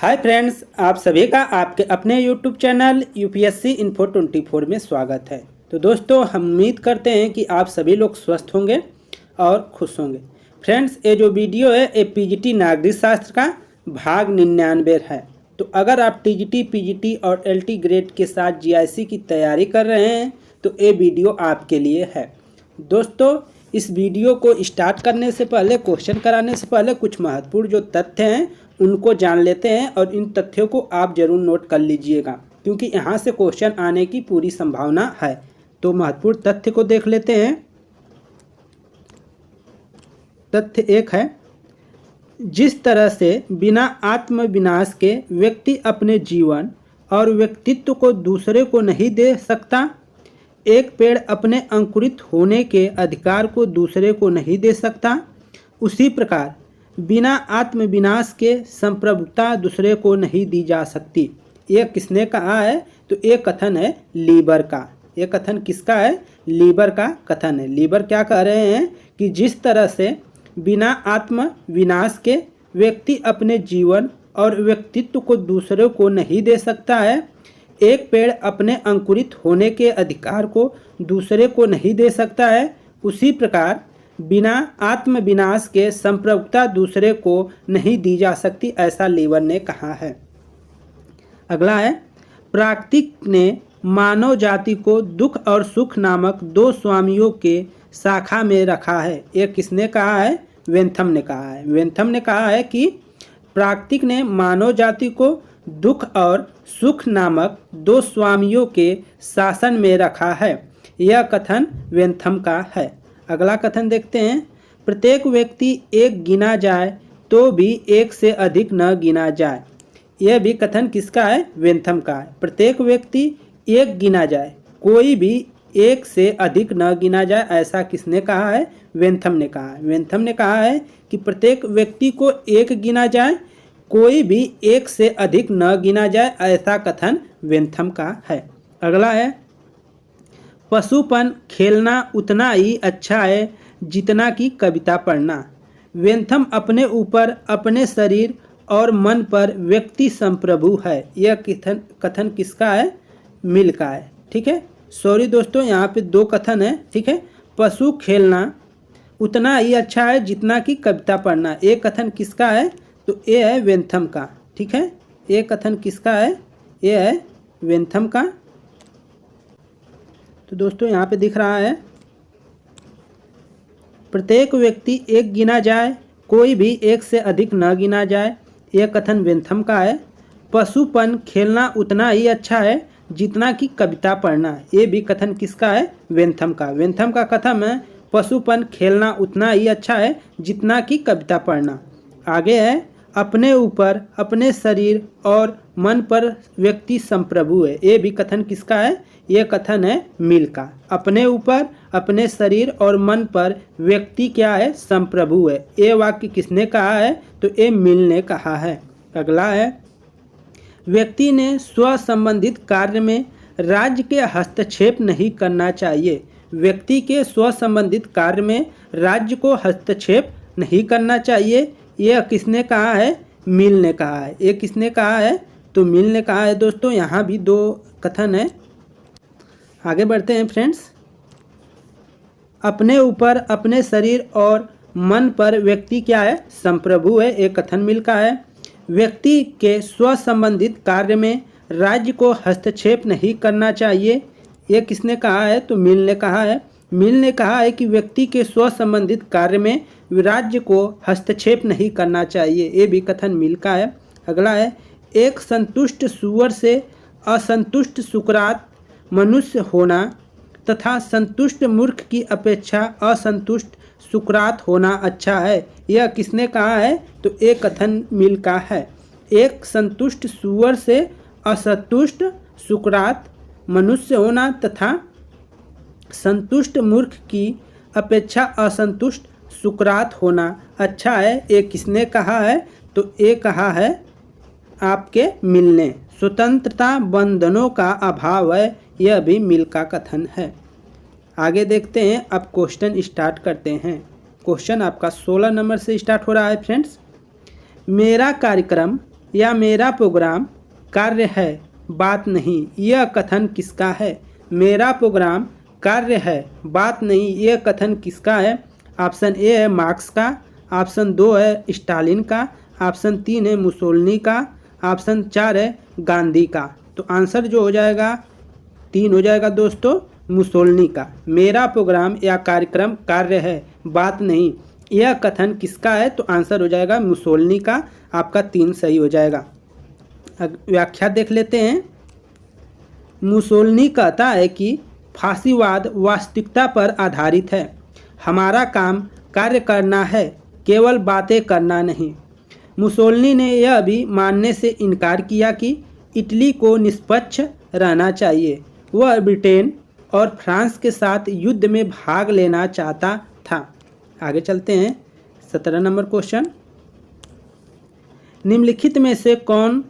Hi friends, आप सभी का आपके अपने यूट्यूब चैनल यूपीएससी इन्फो 24 में स्वागत है। तो दोस्तों, हम उम्मीद करते हैं कि आप सभी लोग स्वस्थ होंगे और खुश होंगे। फ्रेंड्स, ये जो वीडियो है ये पीजीटी नागरिक शास्त्र का भाग 99 है। तो अगर आप टीजीटी, पीजीटी और एलटी ग्रेड के साथ जीआईसी की तैयारी कर रहे हैं तो ये वीडियो आपके लिए है। दोस्तों, इस वीडियो को स्टार्ट करने से पहले, क्वेश्चन कराने से पहले कुछ महत्वपूर्ण जो तथ्य हैं उनको जान लेते हैं और इन तथ्यों को आप जरूर नोट कर लीजिएगा, क्योंकि यहाँ से क्वेश्चन आने की पूरी संभावना है। तो महत्वपूर्ण तथ्य को देख लेते हैं। तथ्य 1 है, जिस तरह से बिना आत्मविनाश के व्यक्ति अपने जीवन और व्यक्तित्व को दूसरे को नहीं दे सकता, एक पेड़ अपने अंकुरित होने के अधिकार को दूसरे को नहीं दे सकता, उसी प्रकार बिना आत्मविनाश के संप्रभुता दूसरे को नहीं दी जा सकती। ये किसने कहा है? तो ये कथन है लीबर का। ये कथन किसका है? लीबर का कथन है। लीबर क्या कह रहे हैं कि जिस तरह से बिना आत्मविनाश के व्यक्ति अपने जीवन और व्यक्तित्व को दूसरे को नहीं दे सकता है, एक पेड़ अपने अंकुरित होने के अधिकार को दूसरे को नहीं दे सकता है, उसी प्रकार बिना आत्मविनाश के संप्रभुता दूसरे को नहीं दी जा सकती, ऐसा लीबर ने कहा है। अगला है, प्राकृतिक ने मानव जाति को दुख और सुख नामक दो स्वामियों के शाखा में रखा है। ये किसने कहा है? वेंथम ने कहा है। वेंथम ने कहा है कि प्राकृतिक ने मानव जाति को दुख और सुख नामक दो स्वामियों के शासन में रखा है। यह कथन वेंथम का है। अगला कथन देखते हैं, प्रत्येक व्यक्ति एक गिना जाए तो भी एक से अधिक न गिना जाए। यह भी कथन किसका है? वेंथम का है। प्रत्येक व्यक्ति एक गिना जाए, कोई भी एक से अधिक न गिना जाए, ऐसा किसने कहा है? वेंथम ने कहा है। वेंथम ने कहा है कि प्रत्येक व्यक्ति को एक गिना जाए, कोई भी एक से अधिक न गिना जाए, ऐसा कथन वेंथम का है। अगला है, पशुपन खेलना उतना ही अच्छा है जितना कि कविता पढ़ना। वेंथम अपने ऊपर, अपने शरीर और मन पर व्यक्ति संप्रभु है। यह कथन किसका है? मिल का है। ठीक है, सॉरी दोस्तों, यहाँ पे दो कथन है। ठीक है, पशु खेलना उतना ही अच्छा है जितना कि कविता पढ़ना, ये कथन किसका है? तो ये है वेंथम का। ठीक है, ये कथन किसका है? ये है वेंथम का। तो दोस्तों, यहाँ पे दिख रहा है, प्रत्येक व्यक्ति एक गिना जाए, कोई भी एक से अधिक न गिना जाए, यह कथन वेंथम का है। पशुपन खेलना उतना ही अच्छा है जितना कि कविता पढ़ना, ये भी कथन किसका है? वेंथम का। वेंथम का कथन है, पशुपन खेलना उतना ही अच्छा है जितना कि कविता पढ़ना। आगे है, अपने ऊपर, अपने शरीर और मन पर व्यक्ति संप्रभु है। ये भी कथन किसका है? ये कथन है मिल का। अपने ऊपर, अपने शरीर और मन पर व्यक्ति क्या है? संप्रभु है। ये वाक्य किसने कहा है? तो ये मिल ने कहा है। अगला है, व्यक्ति ने स्व संबंधित कार्य में राज्य के हस्तक्षेप नहीं करना चाहिए। व्यक्ति के स्व संबंधित कार्य में राज्य को हस्तक्षेप नहीं करना चाहिए। यह किसने कहा है? मिल ने कहा है। ये किसने कहा है? तो मिल ने कहा है। दोस्तों, यहाँ भी दो कथन है। आगे बढ़ते हैं फ्रेंड्स। अपने ऊपर, अपने शरीर और मन पर व्यक्ति क्या है? संप्रभु है। एक कथन मिल का है। व्यक्ति के स्व संबंधित कार्य में राज्य को हस्तक्षेप नहीं करना चाहिए। यह किसने कहा है? तो मिल ने कहा है। मिल ने कहा है कि व्यक्ति के स्व संबंधित कार्य में राज्य को हस्तक्षेप नहीं करना चाहिए। ये भी कथन मिल का है। अगला है, एक संतुष्ट सूअर से असंतुष्ट सुकरात मनुष्य होना तथा संतुष्ट मूर्ख की अपेक्षा असंतुष्ट सुकरात होना अच्छा है। यह किसने कहा है? तो एक कथन मिल का है। एक संतुष्ट सूअर से असंतुष्ट सुकरात मनुष्य होना तथा संतुष्ट मूर्ख की अपेक्षा असंतुष्ट सुकरात होना अच्छा है। ये किसने कहा है? तो ये कहा है आपके मिल ने। स्वतंत्रता बंधनों का अभाव है, यह भी मिल का कथन है। आगे देखते हैं। अब क्वेश्चन स्टार्ट करते हैं। क्वेश्चन आपका 16 नंबर से स्टार्ट हो रहा है फ्रेंड्स। मेरा कार्यक्रम या मेरा प्रोग्राम कार्य है बात नहीं, यह कथन किसका है? मेरा प्रोग्राम कार्य है बात नहीं, यह कथन किसका है? ऑप्शन ए है मार्क्स का, ऑप्शन 2 है स्टालिन का, ऑप्शन 3 है मुसोलिनी का, ऑप्शन 4 है गांधी का। तो आंसर जो हो जाएगा 3 हो जाएगा दोस्तों, मुसोलिनी का। मेरा प्रोग्राम या कार्यक्रम कार्य है बात नहीं, यह कथन किसका है? तो आंसर हो जाएगा मुसोलिनी का। आपका 3 सही हो जाएगा। व्याख्या देख लेते हैं। मुसोलिनी कहता है कि फासीवाद वास्तविकता पर आधारित है। हमारा काम कार्य करना है, केवल बातें करना नहीं। मुसोलिनी ने यह भी मानने से इनकार किया कि इटली को निष्पक्ष रहना चाहिए। वह ब्रिटेन और फ्रांस के साथ युद्ध में भाग लेना चाहता था। आगे चलते हैं। 17 नंबर क्वेश्चन, निम्नलिखित में से कौन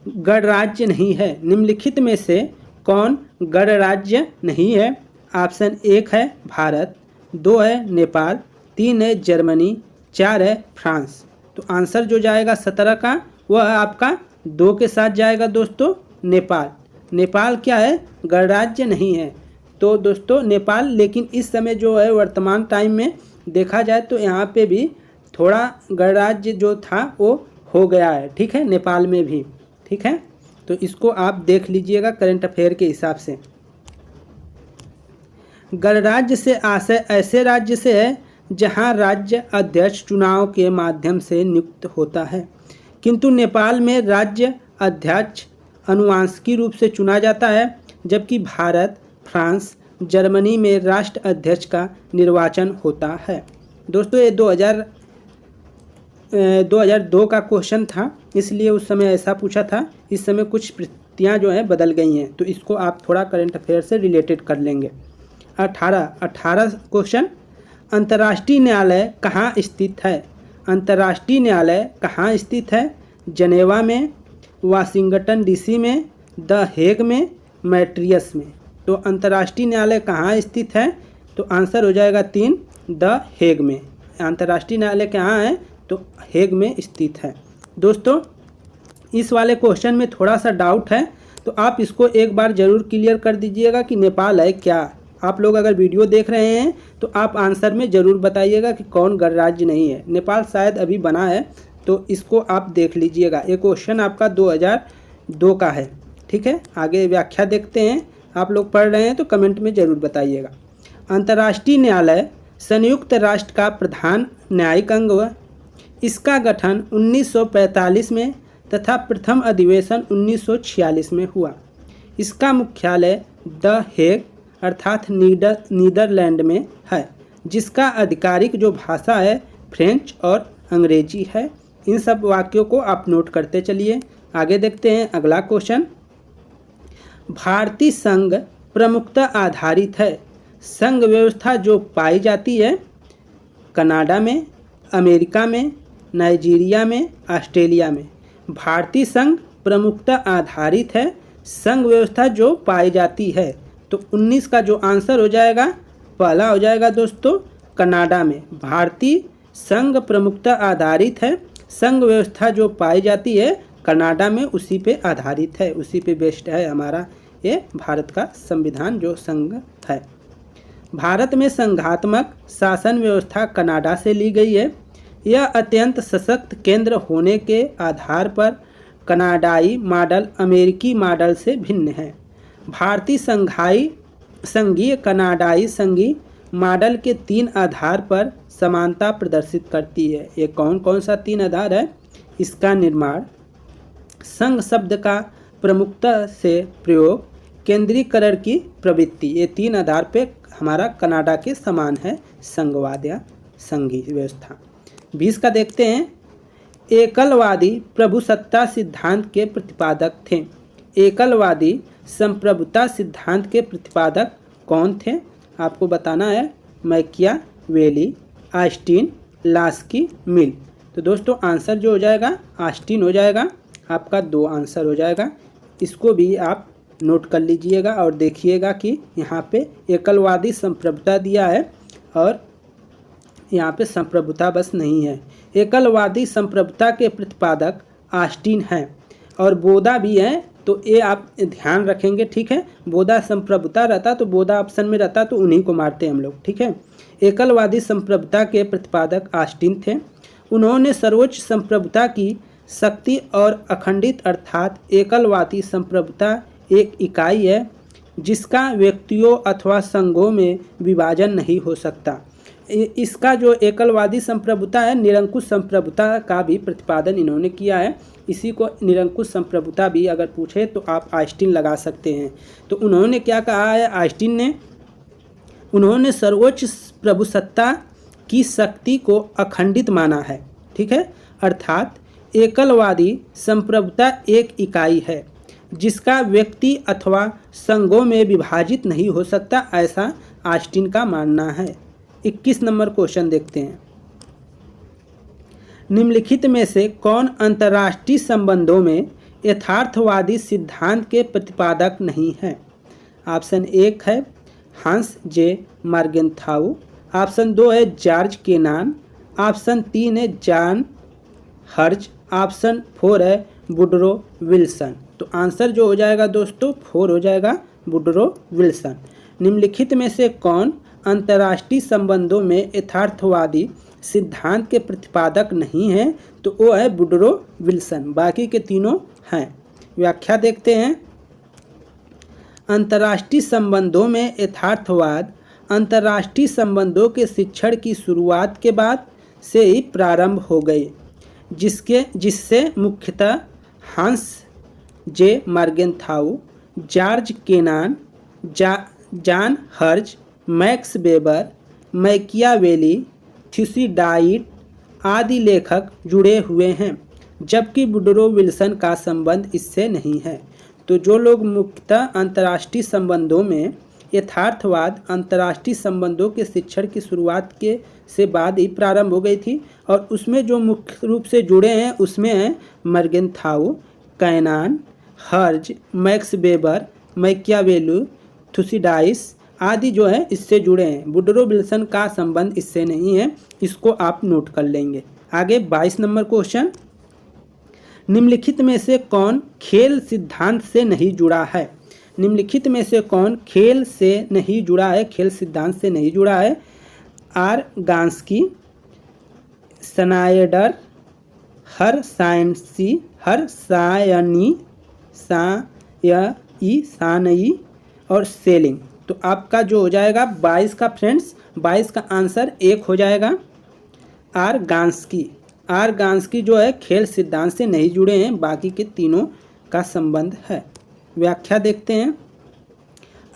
गणराज्य नहीं है? निम्नलिखित में से कौन गणराज्य नहीं है? ऑप्शन 1 है भारत, 2 है नेपाल, 3 है जर्मनी, 4 है फ्रांस। तो आंसर जो जाएगा 17 का वह आपका 2 के साथ जाएगा दोस्तों, नेपाल। नेपाल क्या है? गणराज्य नहीं है। तो दोस्तों नेपाल, लेकिन इस समय जो है वर्तमान टाइम में देखा जाए तो यहाँ पे भी थोड़ा गणराज्य जो था वो हो गया है, ठीक है, नेपाल में भी, ठीक है। तो इसको आप देख लीजिएगा करंट अफेयर के हिसाब से। गणराज्य से आशय ऐसे राज्य से है जहाँ राज्य अध्यक्ष चुनाव के माध्यम से नियुक्त होता है, किंतु नेपाल में राज्य अध्यक्ष आनुवंशिक रूप से चुना जाता है, जबकि भारत, फ्रांस, जर्मनी में राष्ट्र अध्यक्ष का निर्वाचन होता है। दोस्तों ये 2002 का क्वेश्चन था, इसलिए उस समय ऐसा पूछा था। इस समय कुछ प्रक्रियाएं जो हैं बदल गई हैं, तो इसको आप थोड़ा करंट अफेयर से रिलेटेड कर लेंगे। 18 क्वेश्चन, अंतर्राष्ट्रीय न्यायालय कहाँ स्थित है? अंतर्राष्ट्रीय न्यायालय कहाँ स्थित है? जनेवा में, वाशिंगटन डीसी में, द हेग में, मैट्रियस में। तो अंतर्राष्ट्रीय न्यायालय कहाँ स्थित है? तो आंसर हो जाएगा 3, द हेग में। अंतर्राष्ट्रीय न्यायालय कहाँ है? तो हेग में स्थित है। दोस्तों इस वाले क्वेश्चन में थोड़ा सा डाउट है, तो आप इसको एक बार ज़रूर क्लियर कर दीजिएगा कि नेपाल है क्या। आप लोग अगर वीडियो देख रहे हैं तो आप आंसर में ज़रूर बताइएगा कि कौन गणराज्य नहीं है। नेपाल शायद अभी बना है, तो इसको आप देख लीजिएगा। ये क्वेश्चन आपका 2002 का है, ठीक है। आगे व्याख्या देखते हैं। आप लोग पढ़ रहे हैं तो कमेंट में ज़रूर बताइएगा। अंतर्राष्ट्रीय न्यायालय संयुक्त राष्ट्र का प्रधान न्यायिक अंग है। इसका गठन 1945 में तथा प्रथम अधिवेशन 1946 में हुआ। इसका मुख्यालय द हेग अर्थात नीदरलैंड में है, जिसका आधिकारिक जो भाषा है फ्रेंच और अंग्रेजी है। इन सब वाक्यों को आप नोट करते चलिए। आगे देखते हैं अगला क्वेश्चन। भारतीय संघ प्रमुखता आधारित है। संघ व्यवस्था जो पाई जाती है कनाडा में, अमेरिका में, नाइजीरिया में, ऑस्ट्रेलिया में। भारतीय संघ प्रमुखता आधारित है, संघ व्यवस्था जो पाई जाती है। तो 19 का जो आंसर हो जाएगा पहला हो जाएगा दोस्तों, कनाडा में। भारतीय संघ प्रमुखता आधारित है, संघ व्यवस्था जो पाई जाती है कनाडा में, उसी पे आधारित है, उसी पे बेस्ड है हमारा ये भारत का संविधान जो संघ है। भारत में संघात्मक शासन व्यवस्था कनाडा से ली गई है। यह अत्यंत सशक्त केंद्र होने के आधार पर कनाडाई मॉडल अमेरिकी मॉडल से भिन्न है। भारतीय संघीय कनाडाई संघीय मॉडल के 3 आधार पर समानता प्रदर्शित करती है। ये कौन कौन सा 3 आधार है? इसका निर्माण, संघ शब्द का प्रमुखता से प्रयोग, केंद्रीकरण की प्रवृत्ति। ये 3 आधार पे हमारा कनाडा के समान है संघवाद या संघीय व्यवस्था। 20 का देखते हैं। एकलवादी प्रभुसत्ता सिद्धांत के प्रतिपादक थे। एकलवादी संप्रभुता सिद्धांत के प्रतिपादक कौन थे? आपको बताना है। मैकियावेली, ऑस्टिन, लास्की, मिल। तो दोस्तों आंसर जो हो जाएगा ऑस्टिन हो जाएगा। आपका 2 आंसर हो जाएगा। इसको भी आप नोट कर लीजिएगा और देखिएगा कि यहाँ पे एकलवादी संप्रभुता दिया है और यहाँ पे संप्रभुता बस नहीं है। एकलवादी संप्रभुता के प्रतिपादक ऑस्टिन हैं और बोदा भी है, तो ये आप ध्यान रखेंगे, ठीक है। बोधा संप्रभुता रहता तो बोधा ऑप्शन में रहता तो उन्हीं को मारते हम लोग, ठीक है। एकलवादी संप्रभुता के प्रतिपादक ऑस्टिन थे। उन्होंने सर्वोच्च संप्रभुता की शक्ति और अखंडित अर्थात एकलवादी संप्रभुता एक इकाई है जिसका व्यक्तियों अथवा संघों में विभाजन नहीं हो सकता। इसका जो एकलवादी संप्रभुता है, निरंकुश संप्रभुता का भी प्रतिपादन इन्होंने किया है। इसी को निरंकुश संप्रभुता भी अगर पूछे तो आप ऑस्टिन लगा सकते हैं। तो उन्होंने क्या कहा है ऑस्टिन ने, उन्होंने सर्वोच्च प्रभुसत्ता की शक्ति को अखंडित माना है, ठीक है। अर्थात एकलवादी संप्रभुता एक इकाई है जिसका व्यक्ति अथवा संघों में विभाजित नहीं हो सकता, ऐसा ऑस्टिन का मानना है। 21 नंबर क्वेश्चन देखते हैं। निम्नलिखित में से कौन अंतर्राष्ट्रीय संबंधों में यथार्थवादी सिद्धांत के प्रतिपादक नहीं है? ऑप्शन 1 है हांस जे मार्गेनथाउ, ऑप्शन 2 है जॉर्ज केनान, ऑप्शन 3 है जॉन हर्ज, ऑप्शन 4 है वुडरो विल्सन। तो आंसर जो हो जाएगा दोस्तों 4 हो जाएगा, वुडरो विल्सन। निम्नलिखित में से कौन अंतर्राष्ट्रीय संबंधों में यथार्थवादी सिद्धांत के प्रतिपादक नहीं है? तो वो है वुडरो विल्सन, बाकी के तीनों हैं। व्याख्या देखते हैं। अंतर्राष्ट्रीय संबंधों में यथार्थवाद अंतर्राष्ट्रीय संबंधों के शिक्षण की शुरुआत के बाद से ही प्रारंभ हो गए, जिससे मुख्यतः हांस जे मार्गेनथाउ, जॉर्ज केनान, जॉन हर्ज, मैक्स वेबर, मैकियावेली, थ्यूसिडाइड आदि लेखक जुड़े हुए हैं, जबकि वुडरो विल्सन का संबंध इससे नहीं है। तो जो लोग मुख्यतः अंतर्राष्ट्रीय संबंधों में यथार्थवाद अंतर्राष्ट्रीय संबंधों के शिक्षण की शुरुआत के से बाद ही प्रारंभ हो गई थी, और उसमें जो मुख्य रूप से जुड़े हैं उसमें हैं मार्गेनथाउ, कैनान, हर्ज, मैक्स वेबर, मैकियावेली, थ्यूसिडाइड आदि जो है इससे जुड़े हैं। वुडरो विल्सन का संबंध इससे नहीं है, इसको आप नोट कर लेंगे। आगे 22 नंबर क्वेश्चन। निम्नलिखित में से कौन खेल सिद्धांत से नहीं जुड़ा है? निम्नलिखित में से कौन खेल से नहीं जुड़ा है, खेल सिद्धांत से नहीं जुड़ा है? आर गांस्की, स्नाइडर, सानई और सेलिंग। तो आपका जो हो जाएगा 22 का फ्रेंड्स, 22 का आंसर 1 हो जाएगा। आर गांस्की जो है खेल सिद्धांत से नहीं जुड़े हैं, बाकी के तीनों का संबंध है। व्याख्या देखते हैं।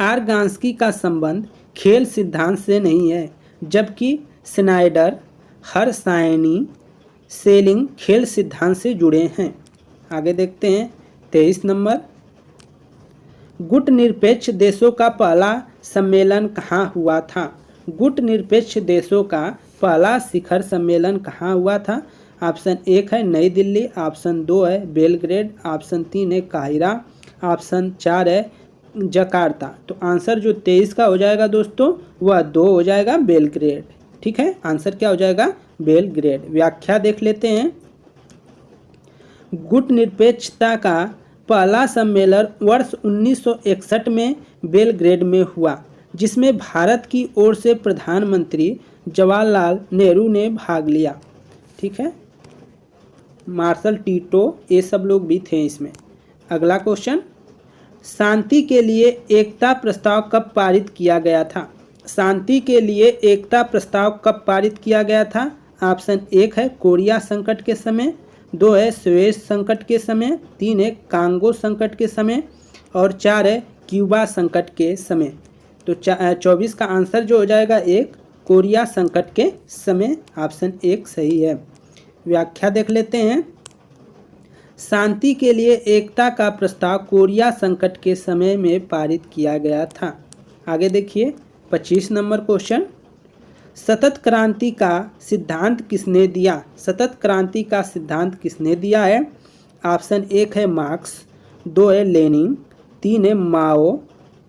आर गांस्की का संबंध खेल सिद्धांत से नहीं है, जबकि स्नाइडर, हरसायनी, सेलिंग खेल सिद्धांत से जुड़े हैं। आगे देखते हैं 23 नंबर। गुट निरपेक्ष देशों का पहला सम्मेलन कहाँ हुआ था? गुट निरपेक्ष देशों का पहला शिखर सम्मेलन कहाँ हुआ था? ऑप्शन 1 है नई दिल्ली, ऑप्शन 2 है बेलग्रेड, ऑप्शन 3 है काहिरा, ऑप्शन 4 है जकार्ता। तो आंसर जो 23 का हो जाएगा दोस्तों वह 2 हो जाएगा, बेलग्रेड। ठीक है, आंसर क्या हो जाएगा? बेलग्रेड। व्याख्या देख लेते हैं। गुट निरपेक्षता का पहला सम्मेलन वर्ष 1961 में बेलग्रेड में हुआ, जिसमें भारत की ओर से प्रधानमंत्री जवाहरलाल नेहरू ने भाग लिया। ठीक है, मार्शल टीटो ये सब लोग भी थे इसमें। अगला क्वेश्चन, शांति के लिए एकता प्रस्ताव कब पारित किया गया था? शांति के लिए एकता प्रस्ताव कब पारित किया गया था? ऑप्शन 1 है कोरिया संकट के समय, 2 है स्वेज संकट के समय, 3 है कांगो संकट के समय और 4 है क्यूबा संकट के समय। तो 24 का आंसर जो हो जाएगा 1 कोरिया संकट के समय, ऑप्शन 1 सही है। व्याख्या देख लेते हैं। शांति के लिए एकता का प्रस्ताव कोरिया संकट के समय में पारित किया गया था। आगे देखिए 25 नंबर क्वेश्चन, सतत क्रांति का सिद्धांत किसने दिया? सतत क्रांति का सिद्धांत किसने दिया है? ऑप्शन 1 है मार्क्स, 2 है लेनिन, 3 है माओ,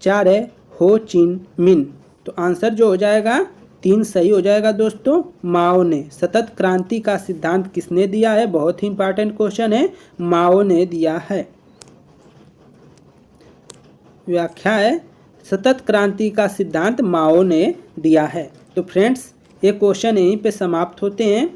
4 है हो चिन मिन। तो आंसर जो हो जाएगा 3 सही हो जाएगा दोस्तों। माओ ने। सतत क्रांति का सिद्धांत किसने दिया है? बहुत ही इंपॉर्टेंट क्वेश्चन है, माओ ने दिया है। व्याख्या है सतत क्रांति का सिद्धांत माओ ने दिया है। तो फ्रेंड्स ये क्वेश्चन यहीं पे समाप्त होते हैं।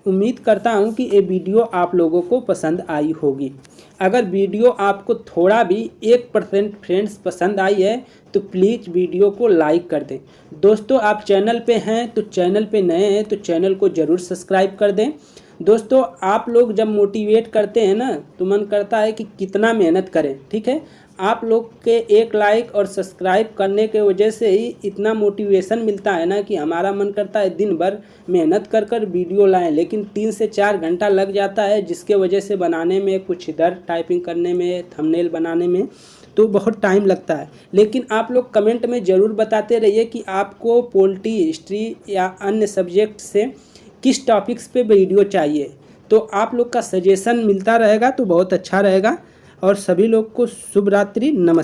उम्मीद करता हूँ कि ये वीडियो आप लोगों को पसंद आई होगी। अगर वीडियो आपको थोड़ा भी 1% फ्रेंड्स पसंद आई है तो प्लीज़ वीडियो को लाइक कर दें। दोस्तों आप चैनल पे हैं तो चैनल पे नए हैं तो चैनल को ज़रूर सब्सक्राइब कर दें। दोस्तों आप लोग जब मोटिवेट करते हैं ना तो मन करता है कि कितना मेहनत करें, ठीक है। आप लोग के एक लाइक और सब्सक्राइब करने के वजह से ही इतना मोटिवेशन मिलता है ना कि हमारा मन करता है दिन भर मेहनत कर कर वीडियो लाएं, लेकिन 3 से 4 घंटा लग जाता है, जिसके वजह से बनाने में, कुछ इधर टाइपिंग करने में, थंबनेल बनाने में तो बहुत टाइम लगता है। लेकिन आप लोग कमेंट में ज़रूर बताते रहिए कि आपको पॉलिटी, हिस्ट्री या अन्य सब्जेक्ट से किस टॉपिक्स पे वीडियो चाहिए। तो आप लोग का सजेशन मिलता रहेगा तो बहुत अच्छा रहेगा। और सभी लोग को शुभ रात्रि, नमस्कार।